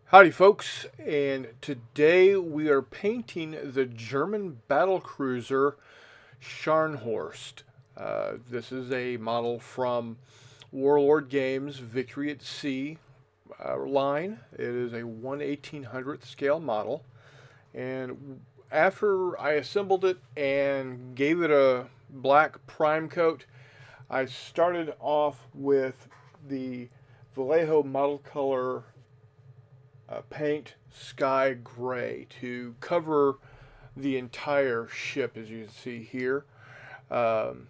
Howdy folks, and today we are painting the German battlecruiser Scharnhorst. This is a model from Warlord Games Victory at Sea line. It is a 1/1800th scale model, and after I assembled it and gave it a black prime coat, I started off with the Vallejo model color paint sky gray to cover the entire ship, as you can see here. Um,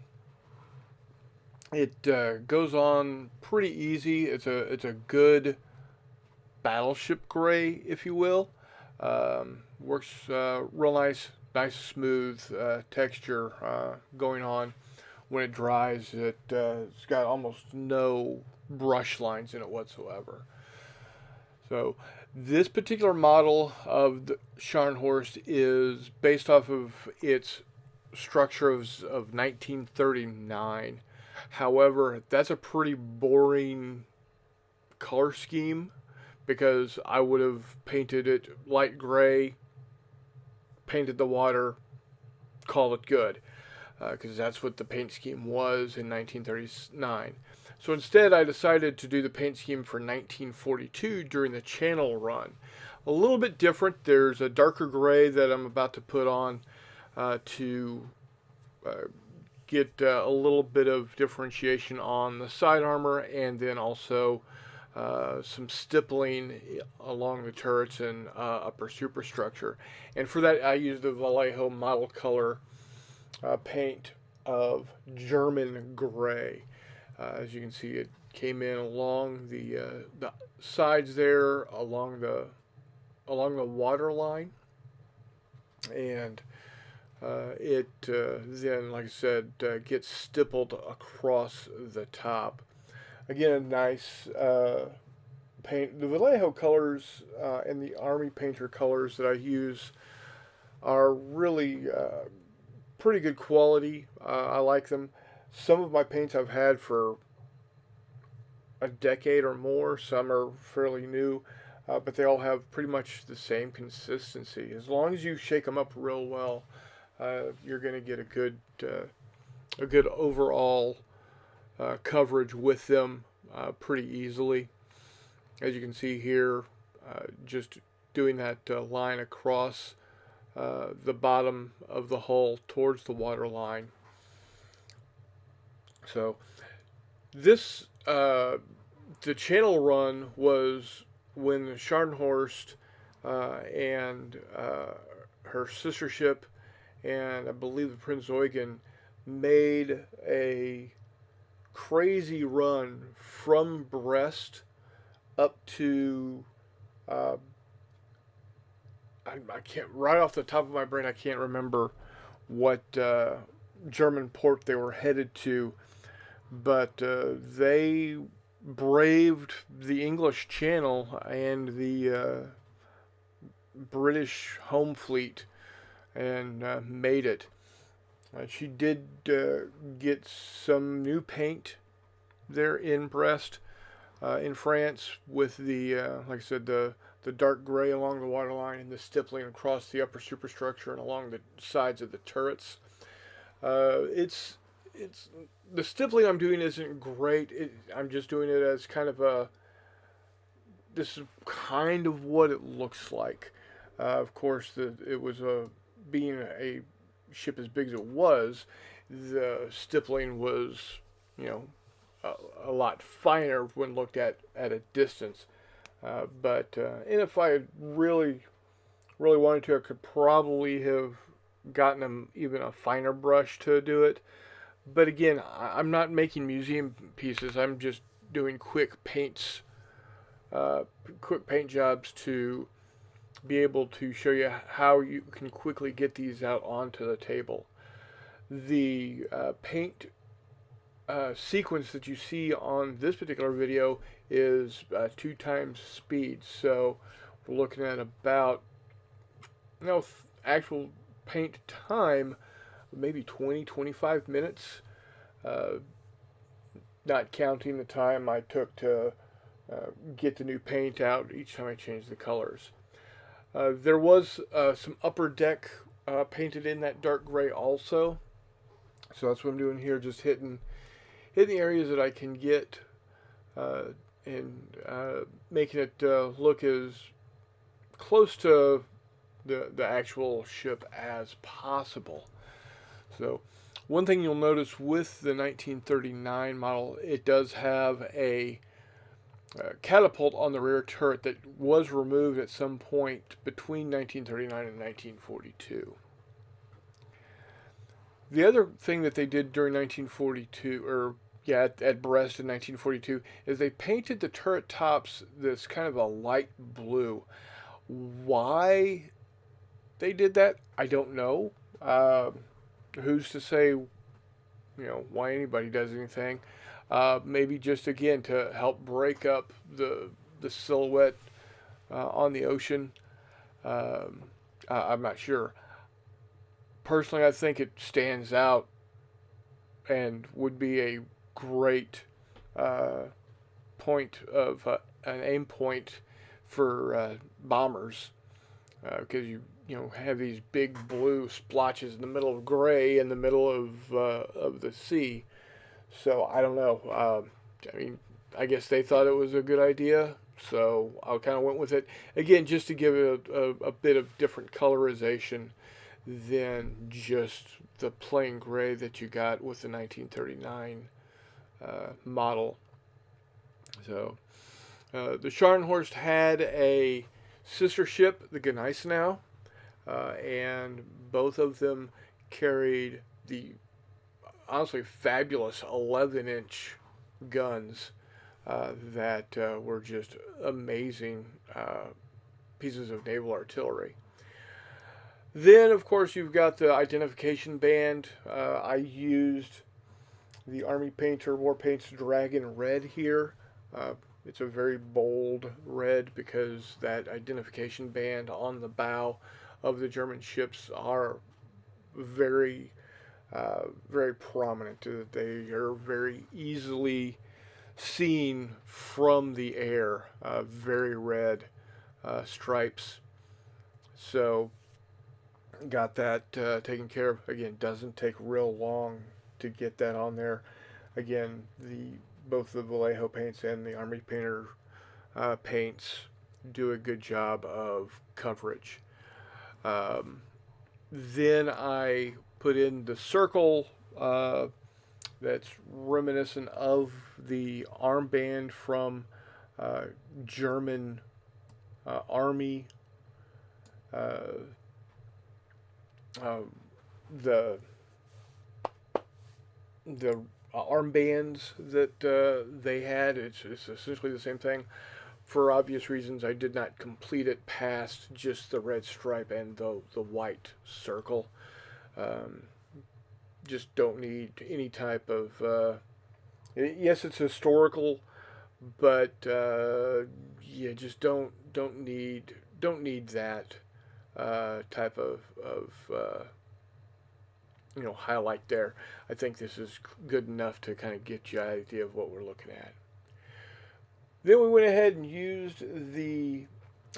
it goes on pretty easy. It's a good battleship gray, if you will. Works real nice smooth texture going on when it dries. It's got almost no brush lines in it whatsoever. So this particular model of the Scharnhorst is based off of its structure of 1939. However, that's a pretty boring color scheme because I would have painted it light gray, painted the water, call it good, because that's what the paint scheme was in 1939. So instead, I decided to do the paint scheme for 1942 during the Channel run. A little bit different. There's a darker gray that I'm about to put on to uh, get a little bit of differentiation on the side armor, and then also some stippling along the turrets and upper superstructure. And for that, I used the Vallejo model color paint of German gray. As you can see, it came in along the sides there, along the water line, and it then, like I said, gets stippled across the top. Again, a nice paint. The Vallejo colors and the Army Painter colors that I use are really pretty good quality. I like them. Some of my paints I've had for a decade or more. Some are fairly new, but they all have pretty much the same consistency. As long as you shake them up real well, you're going to get a good overall coverage with them pretty easily. As you can see here, just doing that line across the bottom of the hull towards the water line. So this the channel run was when the Scharnhorst and her sister ship and I believe the Prince Eugen made a crazy run from Brest up to uh, I can't right off the top of my brain I can't remember what German port they were headed to, but they braved the English Channel and the British home fleet and made it. She did get some new paint there in Brest, in France, with the like I said, the dark gray along the waterline and the stippling across the upper superstructure and along the sides of the turrets. It's the stippling I'm doing isn't great. I'm just doing it as kind of a this is kind of what it looks like. Of course, it was being a ship as big as it was, the stippling was, you know, a lot finer when looked at a distance. And if I had really wanted to, I could probably have gotten even a finer brush to do it. But again, I'm not making museum pieces. I'm just doing quick paint jobs to be able to show you how you can quickly get these out onto the table. The paint sequence that you see on this particular video is 2 times speed, so we're looking at about actual paint time maybe 20-25 minutes, not counting the time I took to get the new paint out each time I change the colors. There was some upper deck painted in that dark gray also, so that's what I'm doing here, just hitting the areas that I can get uh, and making it look as close to the actual ship as possible. So one thing you'll notice with the 1939 model, it does have a catapult on the rear turret that was removed at some point between 1939 and 1942. The other thing that they did during 1942, or yeah, at Brest in 1942, is they painted the turret tops this kind of a light blue. Why they did that, I don't know. Who's to say, why anybody does anything? Maybe just again to help break up the silhouette on the ocean. I'm not sure. Personally, I think it stands out and would be a great uh, point of an aim point for bombers because you have these big blue splotches in the middle of gray in the middle of the sea. So I don't know. I mean, I guess they thought it was a good idea, so I kind of went with it again just to give it a bit of different colorization than just the plain gray that you got with the 1939 model. So the Scharnhorst had a sister ship, the Gneisenau, and both of them carried the honestly fabulous 11-inch guns that were just amazing pieces of naval artillery. Then, of course, you've got the identification band. I used the Army Painter War Paints Dragon Red here. It's a very bold red because that identification band on the bow of the German ships are very, very prominent. They are very easily seen from the air. Very red stripes. So got that taken care of. Again, doesn't take real long to get that on there. Again, both the Vallejo paints and the Army Painter paints do a good job of coverage. Then I put in the circle that's reminiscent of the armband from German Army. Uh, the the armbands that they had. It's essentially the same thing. For obvious reasons, I did not complete it past just the red stripe and the white circle. Um, just don't need any type of. Yes, it's historical, but yeah, just don't need that type of highlight there. I think this is good enough to kind of get you an idea of what we're looking at. Then we went ahead and used the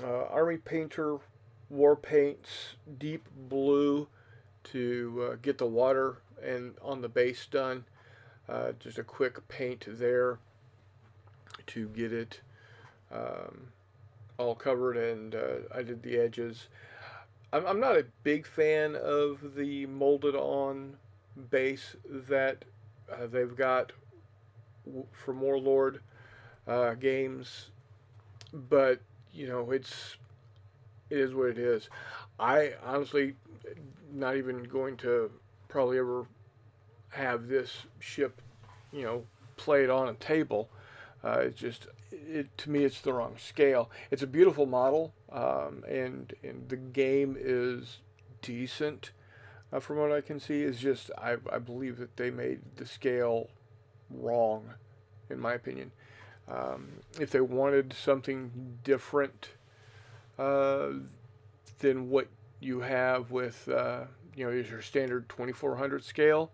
Army Painter War Paints Deep Blue to get the water and on the base done. Just a quick paint there to get it all covered, and I did the edges. I'm not a big fan of the molded on base that they've got from Warlord Games, but it is what it is. I honestly not even going to probably ever have this ship, played on a table. To me, it's the wrong scale. It's a beautiful model, and the game is decent from what I can see. Is just I believe that they made the scale wrong, in my opinion. If they wanted something different than what you have with is your standard 2400 scale,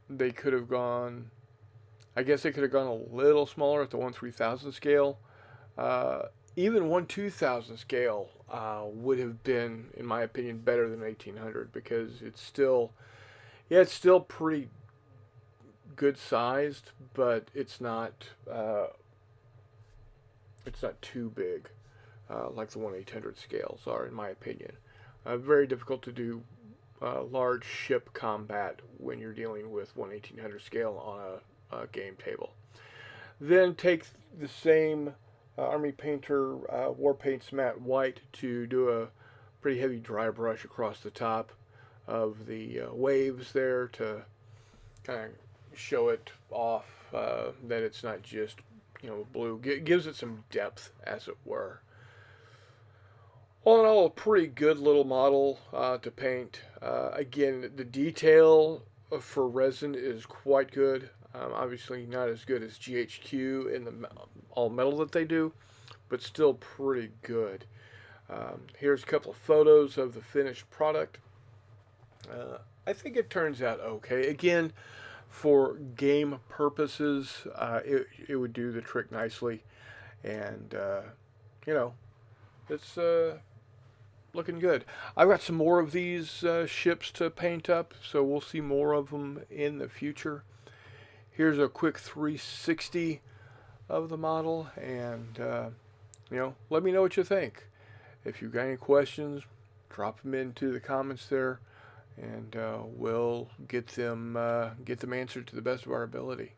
they could have gone I guess they could have gone a little smaller at the 1/3000 scale. Uh, Even 1/2000 scale would have been, in my opinion, better than 1800 because it's still, yeah, it's still pretty good sized, but it's not too big like the 1/800 scales are, in my opinion. Very difficult to do large ship combat when you're dealing with 1/1800 scale on a game table. Then take the same Army Painter War Paints Matte White to do a pretty heavy dry brush across the top of the waves there to kind of show it off that it's not just blue. Gives it some depth, as it were. All in all, a pretty good little model to paint. Again, the detail for resin is quite good. Obviously, not as good as GHQ in the all metal that they do, but still pretty good. Here's a couple of photos of the finished product. I think it turns out okay. Again, for game purposes, it would do the trick nicely, and you know, it's looking good. I've got some more of these ships to paint up, so we'll see more of them in the future. Here's a quick 360 of the model, and let me know what you think. If you've got any questions, drop them into the comments there, and we'll get them answered to the best of our ability.